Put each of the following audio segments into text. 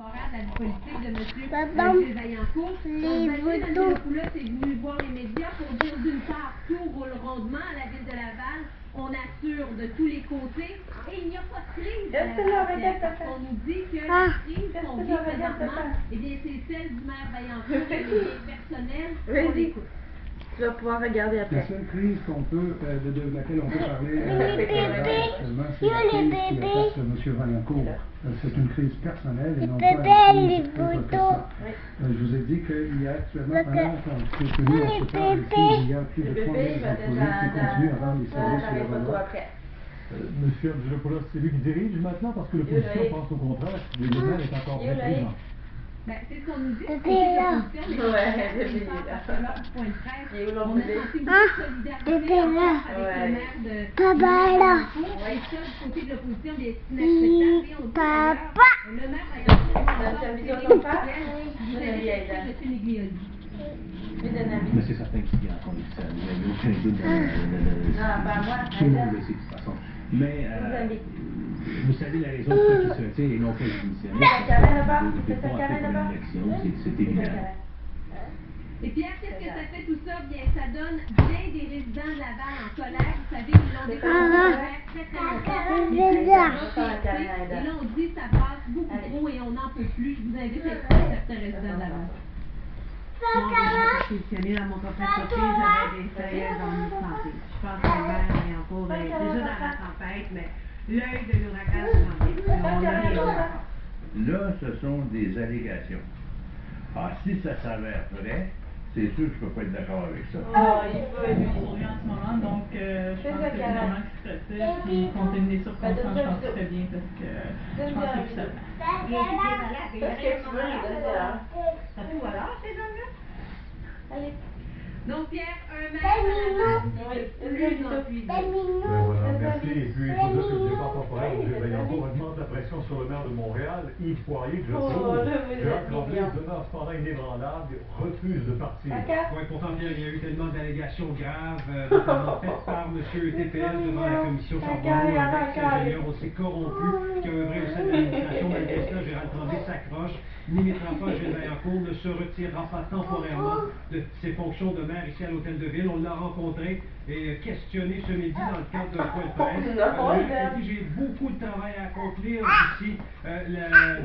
temporaire de la vie politique de M. Papa, Vaillancourt. les Donc, photos. Poulos est venu voir les médias pour dire d'une part, tout roule rondement à la ville de Laval. On assure de tous les côtés et il n'y a pas de crise à Laval. On nous dit que la crise qu'on vit présentement, eh bien, c'est celle du maire Vaillancourt et les personnels. On l'écoute. Tu vas pouvoir regarder après. La seule crise de laquelle on peut parler actuellement, c'est Yo, la les crise qui bébés. affecte M. Vaillancourt. C'est une crise personnelle et non Les pas bébés, une les crise autre que photos. ça. Je vous ai dit qu'il y a actuellement un an qu'on s'est tenu Yo, à les ce temps ici, bébés. il y a plus de 3 000 employés qui continuent à rendre les services sur la voie. Monsieur Abdulopoulos, c'est lui qui dirige maintenant parce que l'opposition pense au contraire que le maire est encore très présent. Ben, c'est ce qu'on nous dit. Bébé, là. Il est où On l'autre a bébé? senti Ah, beaucoup de bébé, solidarité là. avec le maire de Papa, là. Et ça, du côté de l'opposition, bien, c'est inacceptable. Et on dit Papa. d'ailleurs, le maire va y avoir Tu as mis sur ton frère? vous avez fait de Sénéglioli. Mais c'est certain qu'il y a encore ça. Il n'y a aucun doute dans Non, pas moi. tout le monde le sait de toute façon. Mais vous savez la raison pour laquelle il se retire et non pas qu'il démissionne. C'est pas après pour une élection, c'est évident. Et Pierre, qu'est-ce que ça fait tout ça? Bien, ça donne bien des résidents de Laval en colère. Vous savez, ils l'ont découvert très très longtemps. Et là, on dit que ça passe beaucoup trop et on n'en peut plus. Je vous invite à écouter certains résidents de Laval. Positionné dans mon contrat de surprise, j'avais des sérieuses ennuis de santé. Je pense que le maire est encore déjà dans la tempête, mais l'œil de l'ouragan se remplit. On a rien encore. Là, ce sont des allégations. Ah, si ça s'avère vrai, c'est sûr que je ne peux pas être d'accord avec ça. Il faut en ce moment, donc je pense que c'est vraiment qui se retire, puis compte tenu des circonstances, je pense que c'est bien parce que je pense que c'est ça. Donc, Pierre, un maire à Laval, plus en plus. Voilà, merci. Et puis, il faut dire que le départ temporaire de Vaillancourt augmente la pression sur le maire de Montréal, Yves Poirier, que je trouve. Gérard Tremblay, demeure cependant inébranlable, refuse de partir. Oui, pourtant, Pierre, il y a eu tellement d'allégations graves, notamment faites par M. TPS devant la commission Charbonneau avec ses ingénieurs aussi corrompus qui ont œuvré au sein de l'administration. Malgré cela, Gérald Tremblay s'accroche, n'imitera pas Gilles Vaillancourt, ne se retirera pas temporairement de ses fonctions de maire ici à l'Hôtel de Ville. On l'a rencontré et questionné ce midi dans le cadre d'un point de presse. Il a dit j'ai beaucoup de travail à accomplir ici. La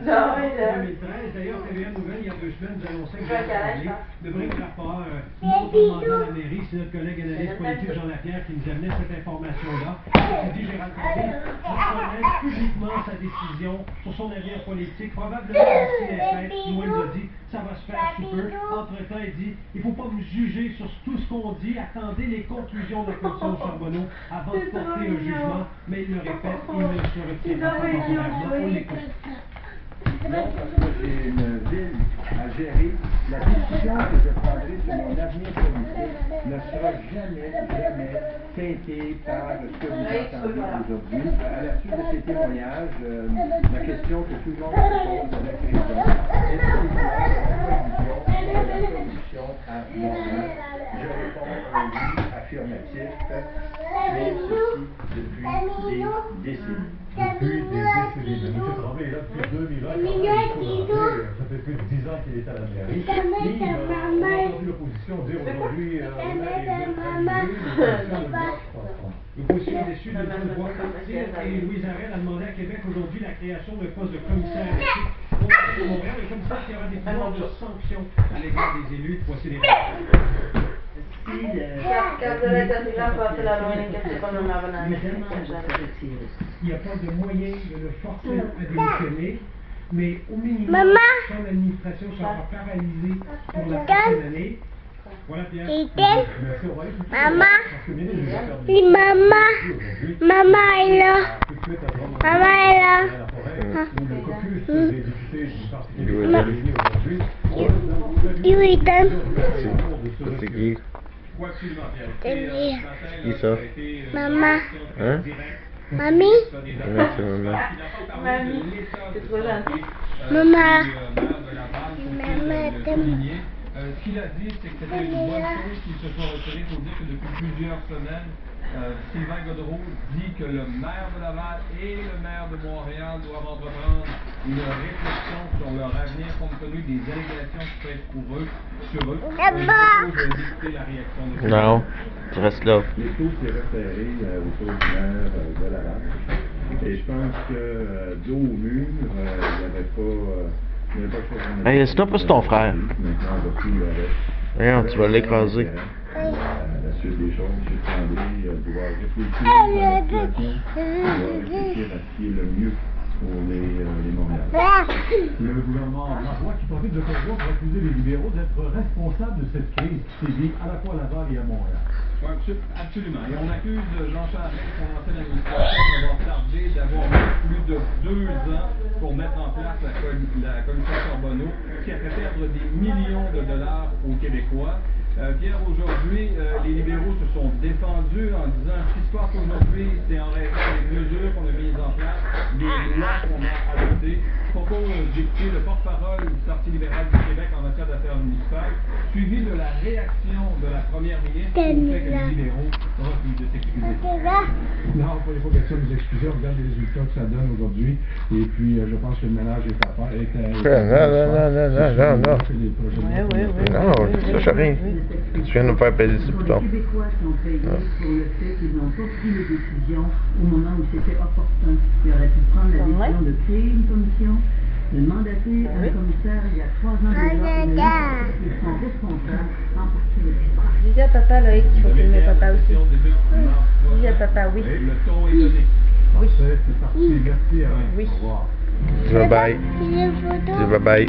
2013, d'ailleurs, TVN Nouvelle, il y a 2 semaines, nous annonçait que Gérald Tremblay ne briguera pas notre mandat à la mairie. C'est notre collègue analyste politique Jean Lapierre qui nous amenait cette information-là. Il dit Gérald Tremblay reconnaît publiquement sa décision sur son avenir politique, probablement aussi les fêtes. Moi, il a dit ça va se faire sous peu. Entre-temps, il dit il ne faut pas me juger sur tout ce qu'on dit. Attendez les conclusions de la commission Charbonneau avant de porter un jugement. Mais il le répète, il ne se retirera pas temporairement. On l'écoute. Non, parce que j'ai une ville à gérer. La décision que je prendrai sur mon avenir politique ne sera jamais teintée par ce que vous entendez aujourd'hui. À la suite de ces témoignages, la question que tout le monde se pose avec raison, est-ce qu'il y a une solution à Montréal? Je réponds un oui affirmatif, mais ceci depuis des décennies. Depuis des décennies. Mais M. Tremblay est là depuis 2000 ans. Ça fait plus de 10 ans qu'il est à la mairie. Et on a entendu l'opposition dire aujourd'hui L'opposition déçue de ne voir partir et Louise Arel a demandé à Québec aujourd'hui la création d'un poste de commissaire à Montréal, un commissaire qui aura des pouvoirs de sanction à l'égard des élus. Voici les réponses. Il n'y a pas de moyen de le forcer à démissionner, mais au minimum, son administration sera paralysée pour la prochaine année. Voilà, Pierre. Maman, oui, maman, maman est là. Maman est là. C'est qui? Qui ça? Maman. Hein? Mamie? Merci, maman. Mamie, c'est trop gentil. Maman. Maman, t'aimes. Ce qu'il a dit, c'est que c'était une bonne chose qu'il se soit retiré. Il faut dire que depuis plusieurs semaines, Sylvain Godreau dit que le maire de Laval et le maire de Montréal doivent entreprendre une réflexion sur leur leur avenir compte tenu des allégations qui pèsent sur eux. Je vais discuter la réaction de Non, tu restes là. L'écho s'est resserré autour du maire de la Laval. Et je pense que dos au mur, il n'y avait pas de chose. Hey, c'est pas sur ton frère. Maintenant, on va suivre avec. Regarde, tu vas l'écraser. La suite des choses, M. Tremblay doit réfléchir à la situation, doit réfléchir à ce qui est le mieux pour les Montréalais. Le gouvernement Marois qui profite de son droit pour accuser les libéraux d'être responsables de cette crise qui sévit à la fois à Laval et à Montréal. Oui, absolument. Et on accuse Jean Charest, son ancienne administration, d'avoir tardé, d'avoir mis plus de 2 ans pour mettre en place la commission Charbonneau, qui a fait perdre des millions de dollars aux Québécois. Pierre, aujourd'hui, les libéraux se sont défendus en disant ce qui se passe aujourd'hui, c'est en raison des mesures qu'on a mises en place, des lois qu'on a adoptées. Propos dictés le porte-parole du Parti libéral du Québec en matière d'affaires municipales, suivi de la réaction de la première ministre au fait que les libéraux refusent de s'excuser. Non, il n'est pas question de nous excuser. On regarde les résultats que ça donne aujourd'hui. Et puis, je pense que le ménage est à faire. Non. Non, ça, je rien. Tu viens de me faire payer ce bouton. Les Québécois sont payés pour le fait qu'ils n'ont pas pris les décisions au moment où c'était opportun. Ils auraient pu prendre la décision de créer une commission, de mandater un commissaire il y a 3 ans déjà. Ils sont responsables sans poursuivre le Dis à papa, Loïc, qu'il faut filmer papa aussi. Dis à papa, oui. Le ton est donné. Oui. C'est parti. Merci. Oui. Au revoir. Dis bye bye. Dis bye bye.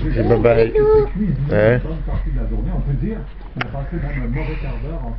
Dis bye bye. Hein? Bonne partie de la journée, on peut dire, on a passé même un mauvais quart d'heure en